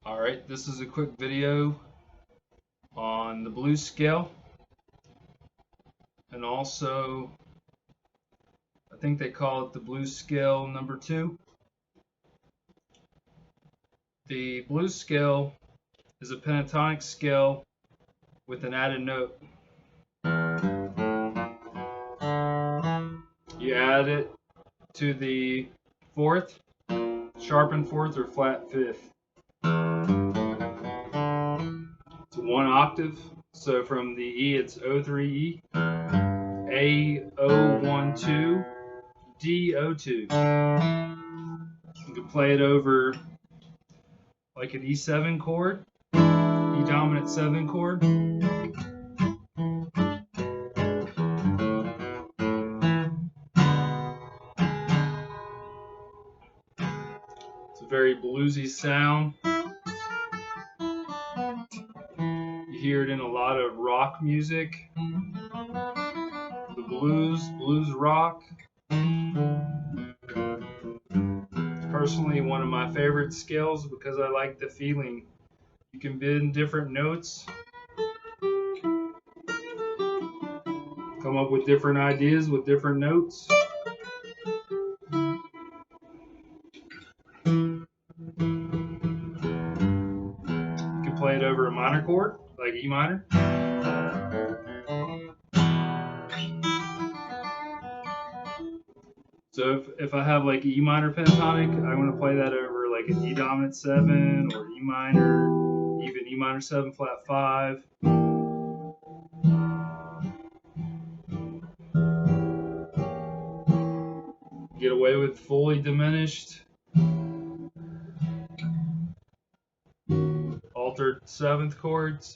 Alright, this is a quick video on the blues scale, and also I think they call it the blues scale number 2. The blues scale is a pentatonic scale with an added note. You add it to the 4th, sharpened 4th or flat 5th. It's 1 octave, so from the E it's O3E, A O12, D O2. You can play it over like an E7 chord, E dominant 7 chord. It's a very bluesy sound. You hear it in a lot of rock music, the blues rock. It's personally one of my favorite scales because I like the feeling. You can bend different notes, come up with different ideas with different notes. You can play it over a minor chord, like E minor. So if I have like E minor pentatonic, I want to play that over like an E dominant 7 or E minor, even E minor 7 flat 5. Get away with fully diminished, altered 7th chords.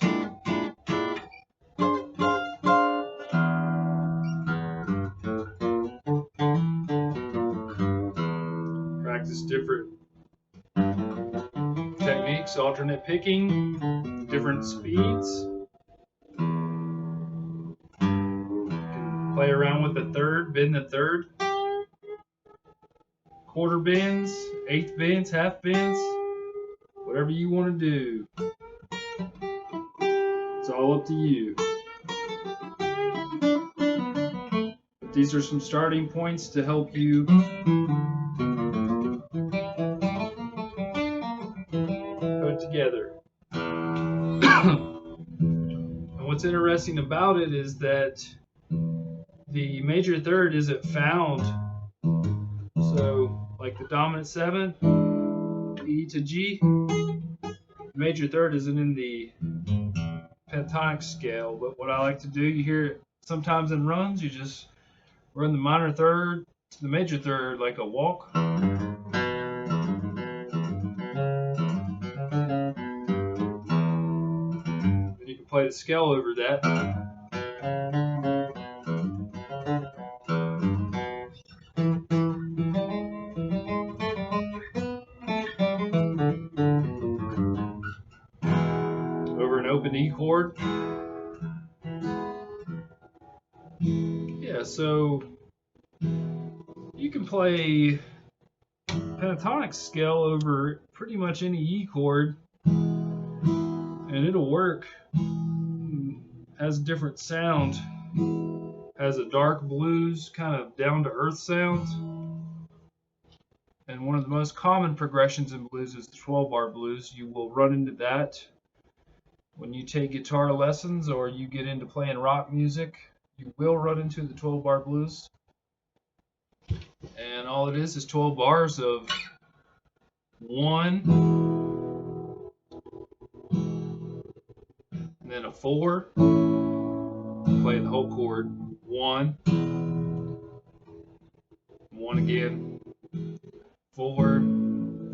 Practice different techniques, alternate picking, different speeds. You can play around with the 3rd, bend the 3rd. Quarter bends, 1/8 bends, half bends, whatever you want to do. It's all up to you. But these are some starting points to help you put it together. And what's interesting about it is that the major 3rd isn't found. So, like the dominant 7, E to G, major 3rd isn't in the pentatonic scale. But what I like to do, you hear it sometimes in runs, you just run the minor 3rd to the major 3rd like a walk. Then you can play the scale over that. Over an open E chord. Yeah, so you can play pentatonic scale over pretty much any E chord and it'll work. Has a different sound, has a dark blues kind of down to earth sound, and one of the most common progressions in blues is the 12-bar blues. You will run into that when you take guitar lessons or you get into playing rock music. You will run into the 12-bar blues, and all it is 12 bars of 1 and then a 4. Play the whole chord. 1, 1 again, 4,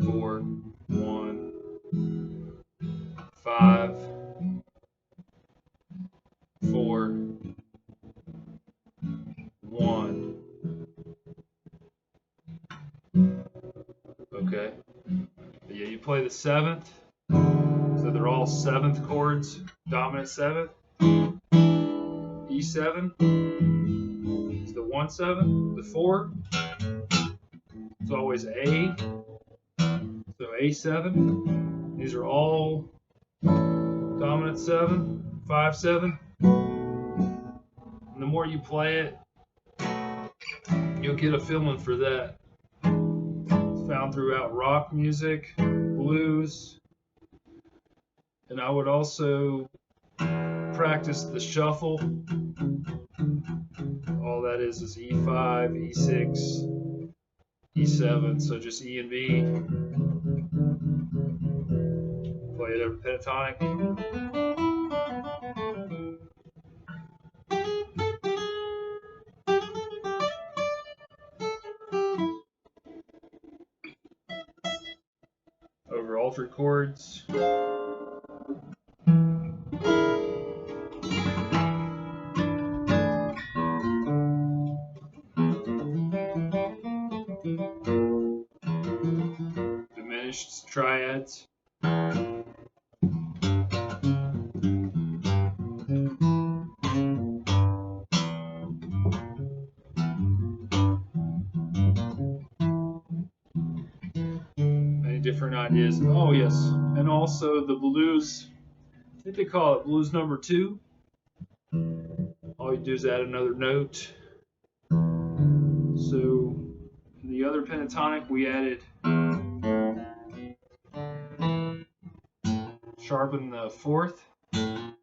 4, 1, 5, 4, 1. Okay. But yeah, you play the 7th. So they're all 7th chords, dominant 7th. E7 is the 1/7. The 4 is always A. So A7. These are all dominant 7, 5/7. And the more you play it, you'll get a feeling for that. It's found throughout rock music, blues, and I would also practice the shuffle. All that is E5, E6, E7, so just E and B. Play it over pentatonic. Over altered chords. Diminished triads. Many different ideas. Oh yes, and also the blues. I think they call it blues number 2. All you do is add another note. So in the other pentatonic, we added sharpen the 4th. Then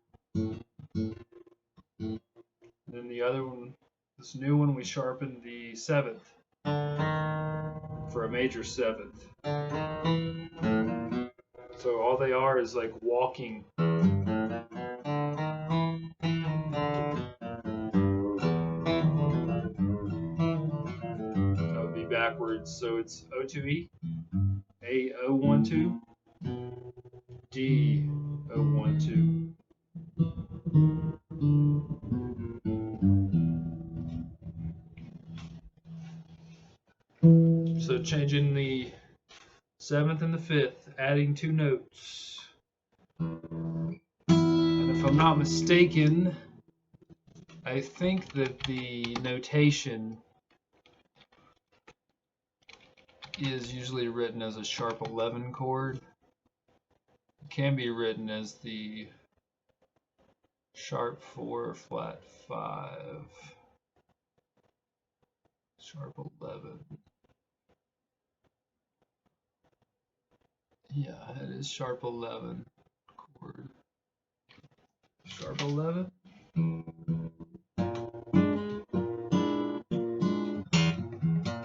the other one, this new one, we sharpened the 7th for a major 7th. So all they are is like walking. That would be backwards. So it's O2E, A012, D012. So changing the 7th and the 5th, adding 2 notes. And if I'm not mistaken, I think that the notation is usually written as a sharp 11 chord. It can be written as the sharp 4, flat 5, sharp 11. Yeah, it is sharp 11 chord. Sharp 11.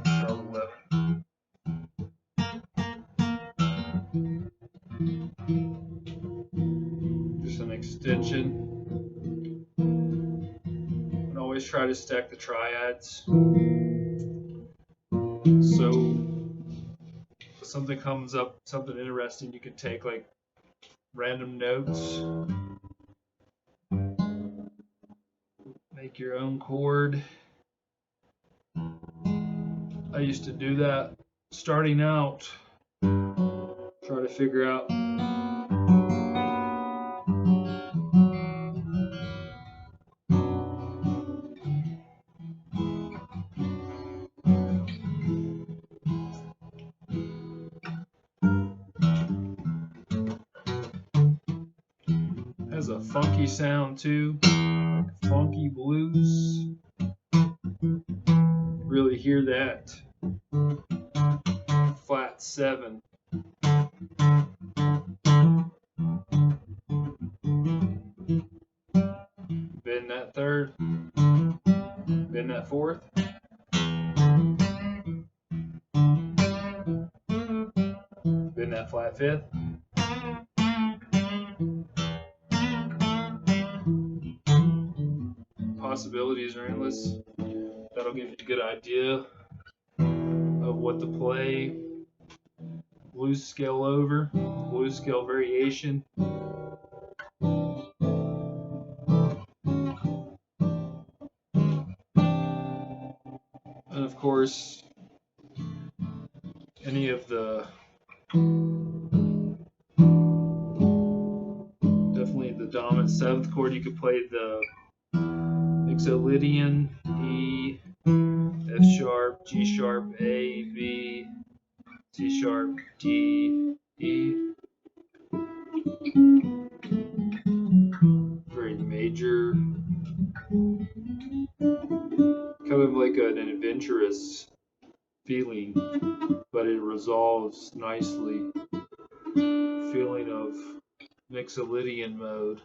Sharp 11. Just an extension. And always try to stack the triads. So if something comes up, something interesting, you can take like random notes. Make your own chord. I used to do that starting out. Try to figure out has a funky sound too, funky blues. Really hear that flat 7. Bend that 3rd, bend that 4th. Bend that flat 5th. Possibilities are endless. That'll give you a good idea of what to play. Blues scale over, blues scale variation. And of course, any of the definitely the dominant 7th chord, you could play the Mixolydian, E, F sharp, G sharp, A, B, C sharp, D, E. thunderous feeling, but it resolves nicely. Feeling of Mixolydian mode.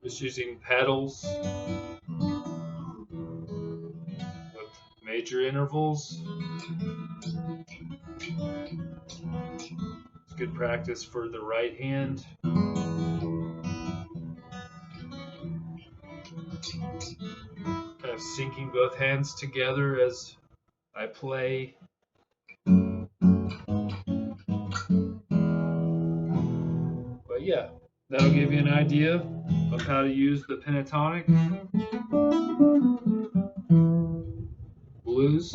Just using pedals with major intervals. It's good practice for the right hand. Kind of syncing both hands together as I play. But yeah, that'll give you an idea of how to use the pentatonic blues.